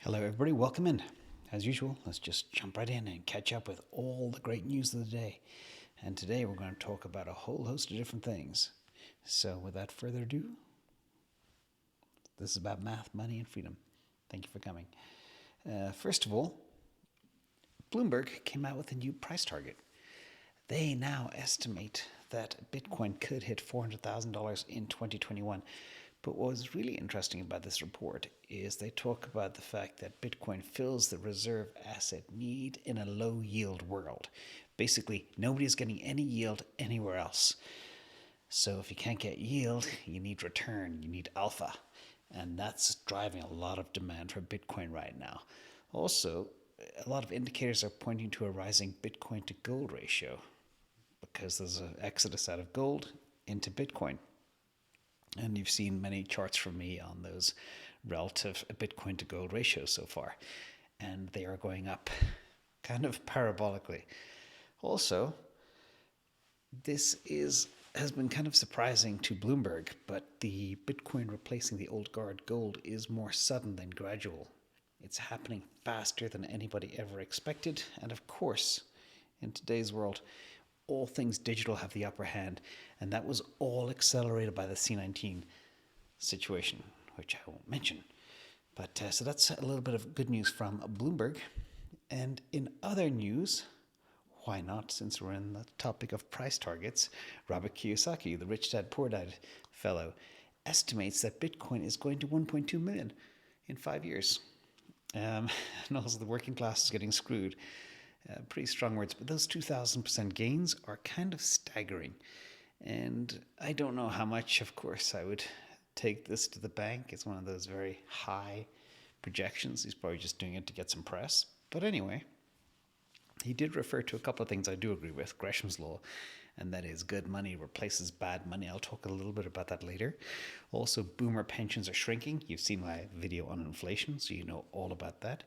Hello, everybody. Welcome in. As usual, let's just jump right in and catch up with all the great news of the day. And today we're going to talk about a whole host of different things. So, without further ado, this is about math, money, and freedom. Thank you for coming. First of all, Bloomberg came out with a new price target. They now estimate that Bitcoin could hit $400,000 in 2021. But what was really interesting about this report is they talk about the fact that Bitcoin fills the reserve asset need in a low yield world. Basically, nobody's getting any yield anywhere else. So if you can't get yield, you need return, you need alpha. And that's driving a lot of demand for Bitcoin right now. Also, a lot of indicators are pointing to a rising Bitcoin to gold ratio because there's an exodus out of gold into Bitcoin. And you've seen many charts from me on those relative Bitcoin to gold ratios so far. And they are going up kind of parabolically. Also, this has been kind of surprising to Bloomberg, but the Bitcoin replacing the old guard gold is more sudden than gradual. It's happening faster than anybody ever expected. And of course, in today's world, all things digital have the upper hand, and that was all accelerated by the C19 situation, which I won't mention. But so that's a little bit of good news from Bloomberg. And in other news, why not, since we're in the topic of price targets, Robert Kiyosaki, the rich dad poor dad fellow, estimates that Bitcoin is going to 1.2 million in 5 years. And also the working class is getting screwed. Pretty strong words, but those 2,000% gains are kind of staggering. And I don't know how much, of course, I would take this to the bank. It's one of those very high projections. He's probably just doing it to get some press. But anyway, he did refer to a couple of things I do agree with, Gresham's law, and that is good money replaces bad money. I'll talk a little bit about that later. Also, boomer pensions are shrinking. You've seen my video on inflation, so you know all about that.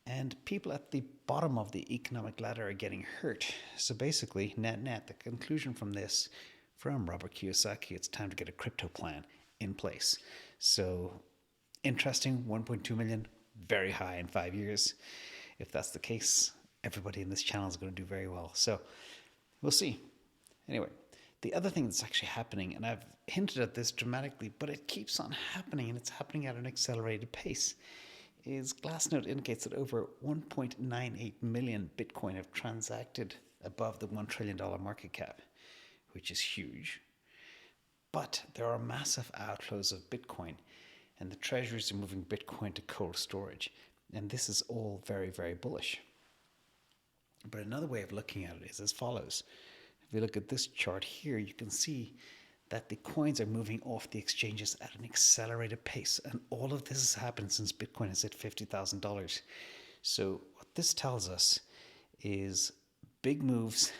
And people at the bottom of the economic ladder are getting hurt. So basically, net, the conclusion from this, from Robert Kiyosaki, it's time to get a crypto plan in place. So interesting, 1.2 million, very high in 5 years. If that's the case, everybody in this channel is going to do very well. So we'll see. Anyway, the other thing that's actually happening, and I've hinted at this dramatically, but it keeps on happening, and it's happening at an accelerated pace, is Glassnode indicates that over 1.98 million Bitcoin have transacted above the $1 trillion market cap, which is huge. But there are massive outflows of Bitcoin, and the treasuries are moving Bitcoin to cold storage. And this is all very, very bullish. But another way of looking at it is as follows. If you look at this chart here, you can see that the coins are moving off the exchanges at an accelerated pace. And all of this has happened since Bitcoin has hit $50,000. So what this tells us is big moves,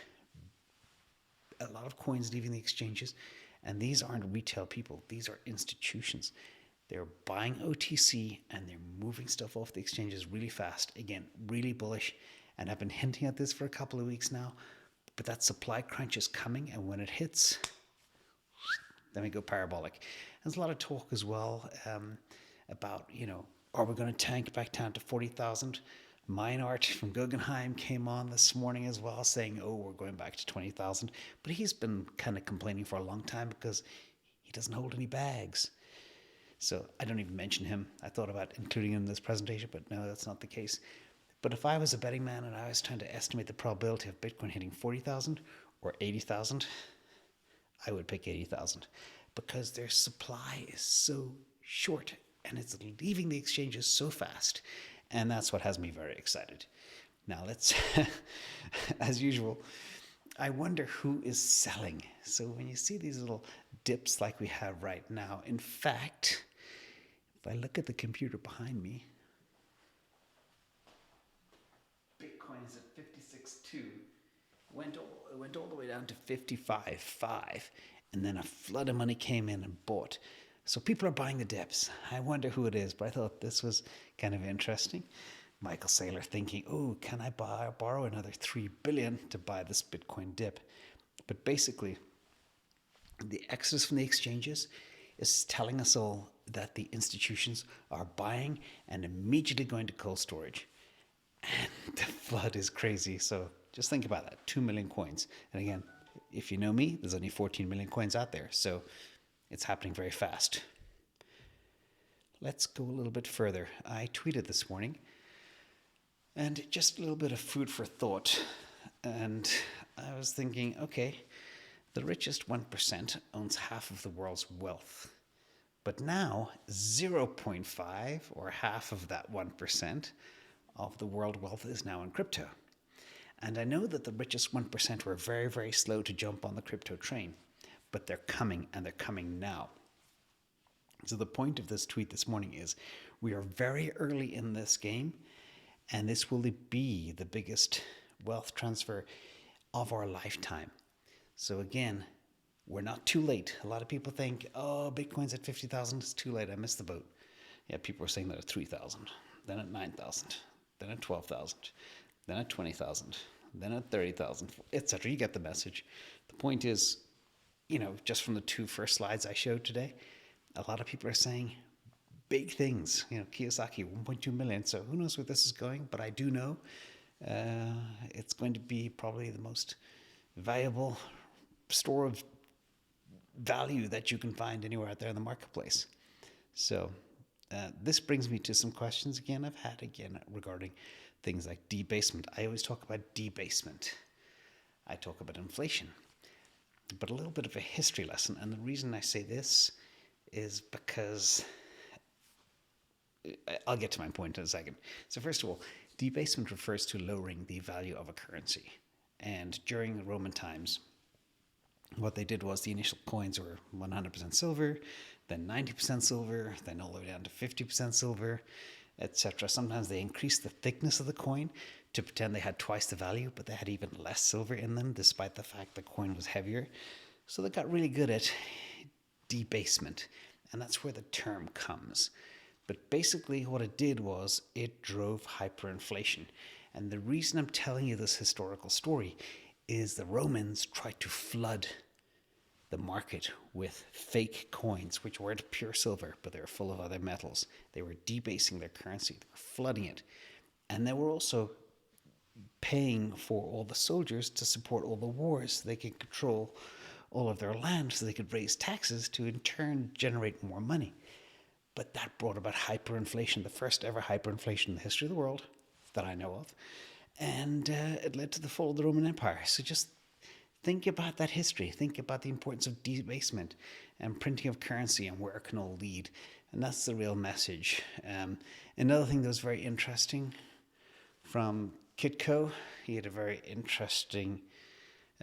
a lot of coins leaving the exchanges. And these aren't retail people. These are institutions. They're buying OTC and they're moving stuff off the exchanges really fast. Again, really bullish. And I've been hinting at this for a couple of weeks now. But that supply crunch is coming. And when it hits, then we go parabolic. There's a lot of talk as well about, are we going to tank back down to 40,000? Meinert from Guggenheim came on this morning as well saying, we're going back to 20,000. But he's been kind of complaining for a long time because he doesn't hold any bags. So I don't even mention him. I thought about including him in this presentation, but no, that's not the case. But if I was a betting man and I was trying to estimate the probability of Bitcoin hitting 40,000 or 80,000, I would pick 80,000 because their supply is so short and it's leaving the exchanges so fast. And that's what has me very excited. Now let's, as usual, I wonder who is selling. So when you see these little dips like we have right now, in fact, if I look at the computer behind me, Bitcoin is at 56.2. It went all the way down to 55.5, and then a flood of money came in and bought. So people are buying the dips. I wonder who it is, but I thought this was kind of interesting. Michael Saylor thinking, can I borrow another $3 billion to buy this Bitcoin dip? But basically, the exodus from the exchanges is telling us all that the institutions are buying and immediately going to cold storage. And the flood is crazy. So just think about that, 2 million coins. And again, if you know me, there's only 14 million coins out there. So it's happening very fast. Let's go a little bit further. I tweeted this morning, and just a little bit of food for thought. And I was thinking, okay, the richest 1% owns half of the world's wealth. But now 0.5 or half of that 1% of the world wealth is now in crypto. And I know that the richest 1% were very, very slow to jump on the crypto train, but they're coming, and they're coming now. So the point of this tweet this morning is we are very early in this game, and this will be the biggest wealth transfer of our lifetime. So again, we're not too late. A lot of people think, oh, Bitcoin's at 50,000, it's too late, I missed the boat. Yeah, people are saying that at 3,000, then at 9,000, then at 12,000, then at 20,000, then at 30,000, etc. You get the message. The point is, just from the two first slides I showed today, a lot of people are saying big things. Kiyosaki, 1.2 million. So who knows where this is going? But I do know it's going to be probably the most valuable store of value that you can find anywhere out there in the marketplace. So this brings me to some questions I've had regarding things like debasement. I always talk about debasement. I talk about inflation, but a little bit of a history lesson. And the reason I say this is because I'll get to my point in a second. So first of all, debasement refers to lowering the value of a currency. And during the Roman times, what they did was the initial coins were 100% silver, then 90% silver, then all the way down to 50% silver, etc. Sometimes they increased the thickness of the coin to pretend they had twice the value, but they had even less silver in them, despite the fact the coin was heavier. So they got really good at debasement, and that's where the term comes. But basically what it did was it drove hyperinflation. And the reason I'm telling you this historical story is the Romans tried to flood the market with fake coins, which weren't pure silver, but they were full of other metals. They were debasing their currency, they were flooding it. And they were also paying for all the soldiers to support all the wars so they could control all of their land, so they could raise taxes to in turn generate more money. But that brought about hyperinflation, the first ever hyperinflation in the history of the world that I know of. And it led to the fall of the Roman Empire. So just think about that history. Think about the importance of debasement and printing of currency and where it can all lead. And that's the real message. Another thing that was very interesting from Kitco, he had a very interesting,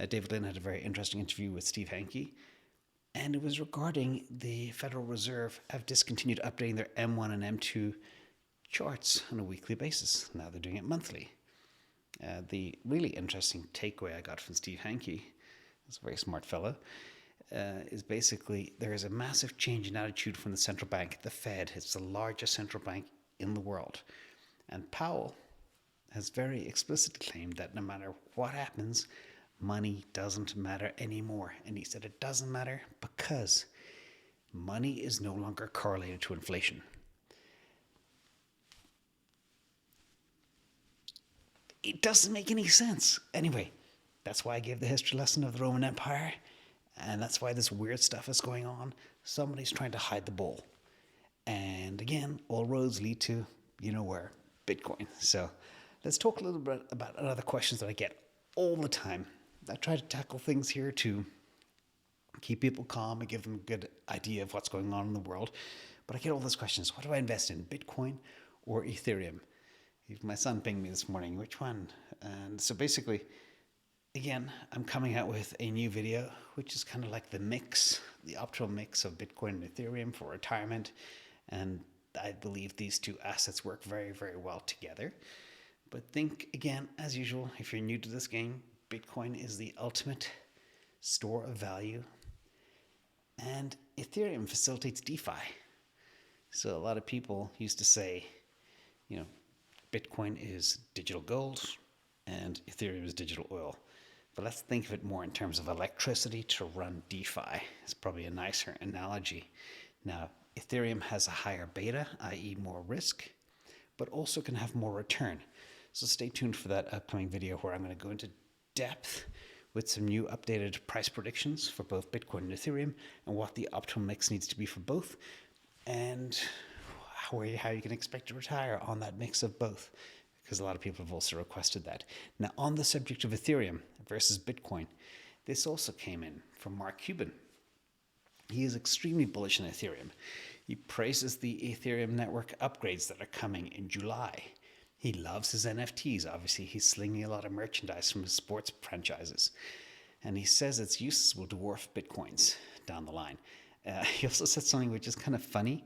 David Lynn had a very interesting interview with Steve Hanke. And it was regarding the Federal Reserve have discontinued updating their M1 and M2 charts on a weekly basis. Now they're doing it monthly. The really interesting takeaway I got from Steve Hanke, he's a very smart fellow, is basically there is a massive change in attitude from the central bank. The Fed, it's the largest central bank in the world. And Powell has very explicitly claimed that no matter what happens, money doesn't matter anymore. And he said it doesn't matter because money is no longer correlated to inflation. It doesn't make any sense. Anyway, that's why I gave the history lesson of the Roman Empire. And that's why this weird stuff is going on. Somebody's trying to hide the ball. And again, all roads lead to, where, Bitcoin. So let's talk a little bit about other questions that I get all the time. I try to tackle things here to keep people calm and give them a good idea of what's going on in the world. But I get all those questions. What do I invest in, Bitcoin or Ethereum? My son pinged me this morning, which one? And so basically, again, I'm coming out with a new video, which is kind of like the optimal mix of Bitcoin and Ethereum for retirement. And I believe these two assets work very, very well together. But think, again, as usual, if you're new to this game, Bitcoin is the ultimate store of value. And Ethereum facilitates DeFi. So a lot of people used to say, Bitcoin is digital gold and Ethereum is digital oil. But let's think of it more in terms of electricity to run DeFi. It's probably a nicer analogy. Now, Ethereum has a higher beta, i.e. more risk, but also can have more return. So stay tuned for that upcoming video where I'm going to go into depth with some new updated price predictions for both Bitcoin and Ethereum and what the optimal mix needs to be for both, and how you can expect to retire on that mix of both, because a lot of people have also requested that. Now, on the subject of Ethereum versus Bitcoin, this also came in from Mark Cuban. He is extremely bullish on Ethereum. He praises the Ethereum network upgrades that are coming in July. He loves his NFTs. Obviously, he's slinging a lot of merchandise from his sports franchises. And he says its uses will dwarf Bitcoin's down the line. He also said something which is kind of funny,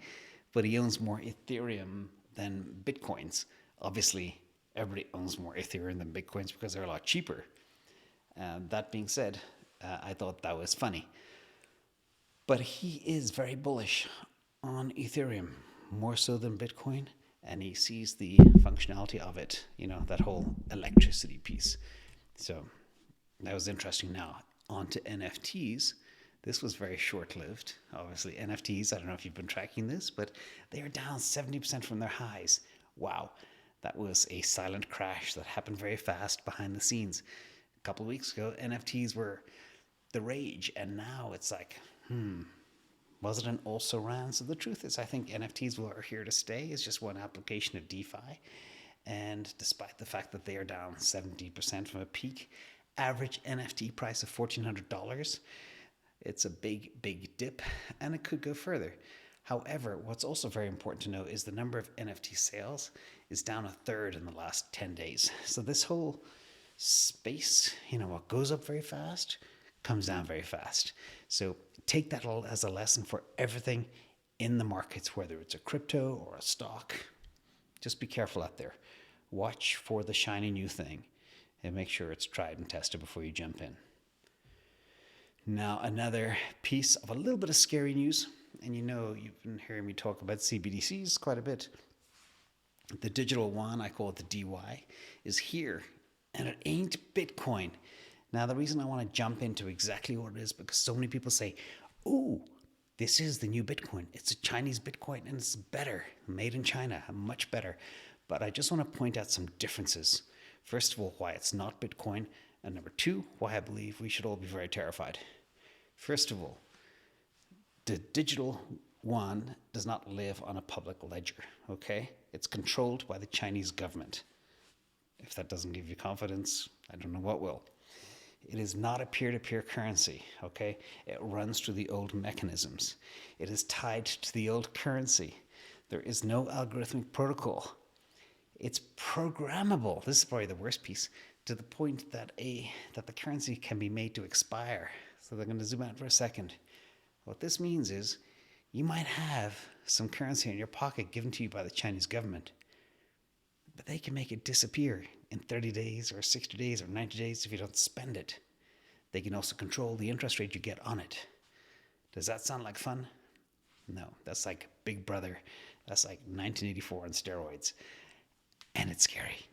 but he owns more Ethereum than Bitcoins. Obviously, everybody owns more Ethereum than Bitcoins because they're a lot cheaper. That being said, I thought that was funny. But he is very bullish on Ethereum, more so than Bitcoin, and he sees the functionality of it, that whole electricity piece. So that was interesting. Now, on to NFTs. This was very short-lived. Obviously, NFTs, I don't know if you've been tracking this, but they are down 70% from their highs. Wow, that was a silent crash that happened very fast behind the scenes. A couple of weeks ago, NFTs were the rage, and now it's like, was it an also ran? So the truth is, I think NFTs are here to stay. It's just one application of DeFi. And despite the fact that they are down 70% from a peak average NFT price of $1,400, it's a big, big dip, and it could go further. However, what's also very important to know is the number of NFT sales is down a third in the last 10 days. So this whole space, what goes up very fast comes down very fast. So take that all as a lesson for everything in the markets, whether it's a crypto or a stock. Just be careful out there. Watch for the shiny new thing and make sure it's tried and tested before you jump in. Now, another piece of a little bit of scary news, and you've been hearing me talk about CBDCs quite a bit. The digital yuan, I call it the DY, is here, and it ain't Bitcoin. Now, the reason I want to jump into exactly what it is, because so many people say, oh, this is the new Bitcoin. It's a Chinese Bitcoin, and it's better, made in China, much better. But I just want to point out some differences. First of all, why it's not Bitcoin, and number two, why I believe we should all be very terrified. First of all, the digital yuan does not live on a public ledger, okay? It's controlled by the Chinese government. If that doesn't give you confidence, I don't know what will. It is not a peer-to-peer currency, okay? It runs through the old mechanisms. It is tied to the old currency. There is no algorithmic protocol. It's programmable. This is probably the worst piece, to the point that the currency can be made to expire. So they're going to zoom out for a second. What this means is you might have some currency in your pocket given to you by the Chinese government, but they can make it disappear in 30 days or 60 days or 90 days if you don't spend it. They can also control the interest rate you get on it. Does that sound like fun? No, that's like Big Brother. That's like 1984 on steroids. And it's scary.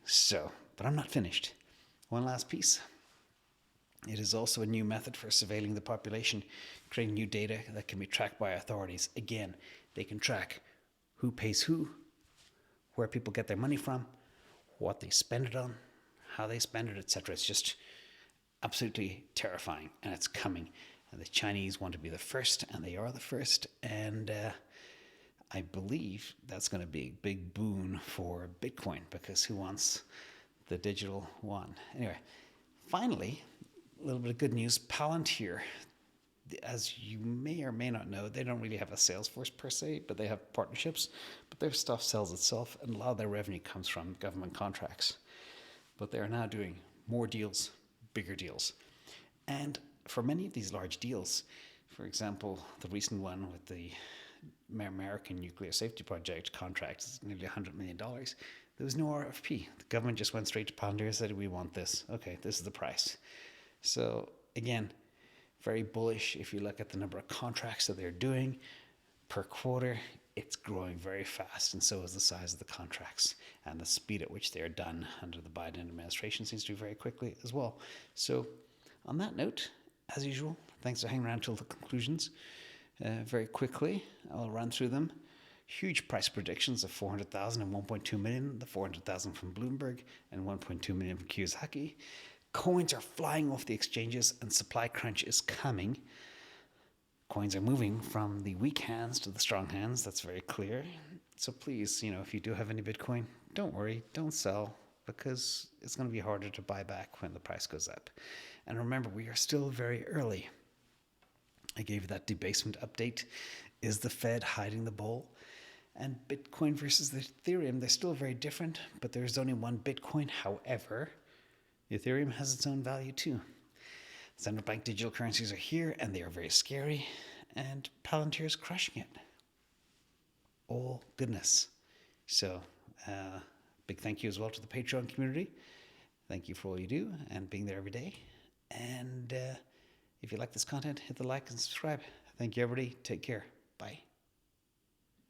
But I'm not finished. One last piece. It is also a new method for surveilling the population, creating new data that can be tracked by authorities. Again, they can track who pays who, where people get their money from, what they spend it on, how they spend it, etc. It's just absolutely terrifying, and it's coming. And the Chinese want to be the first, and they are the first. And I believe that's going to be a big boon for Bitcoin, because who wants the digital yuan? Anyway, finally, a little bit of good news. Palantir, as you may or may not know, they don't really have a sales force per se, but they have partnerships. But their stuff sells itself, and a lot of their revenue comes from government contracts. But they are now doing more deals, bigger deals. And for many of these large deals, for example, the recent one with the American Nuclear Safety Project contract is nearly $100 million. There was no RFP. The government just went straight to Palantir and said, we want this. Okay, this is the price. So again, very bullish. If you look at the number of contracts that they're doing per quarter, it's growing very fast, and so is the size of the contracts, and the speed at which they are done under the Biden administration seems to be very quickly as well. So on that note, as usual, thanks for hanging around till the conclusions. very quickly. I'll run through them. Huge price predictions of 400,000 and 1.2 million, the 400,000 from Bloomberg and 1.2 million from Kiyosaki. Coins are flying off the exchanges and supply crunch is coming. Coins are moving from the weak hands to the strong hands. That's very clear. So please, if you do have any Bitcoin, don't worry, don't sell, because it's going to be harder to buy back when the price goes up. And remember, we are still very early. I gave you that debasement update. Is the Fed hiding the ball? And Bitcoin versus the Ethereum, they're still very different, but there's only one Bitcoin. However, Ethereum has its own value too. Central bank digital currencies are here, and they are very scary, and Palantir is crushing it. All goodness. So, big thank you as well to the Patreon community. Thank you for all you do and being there every day. And if you like this content, hit the like and subscribe. Thank you, everybody. Take care. Bye.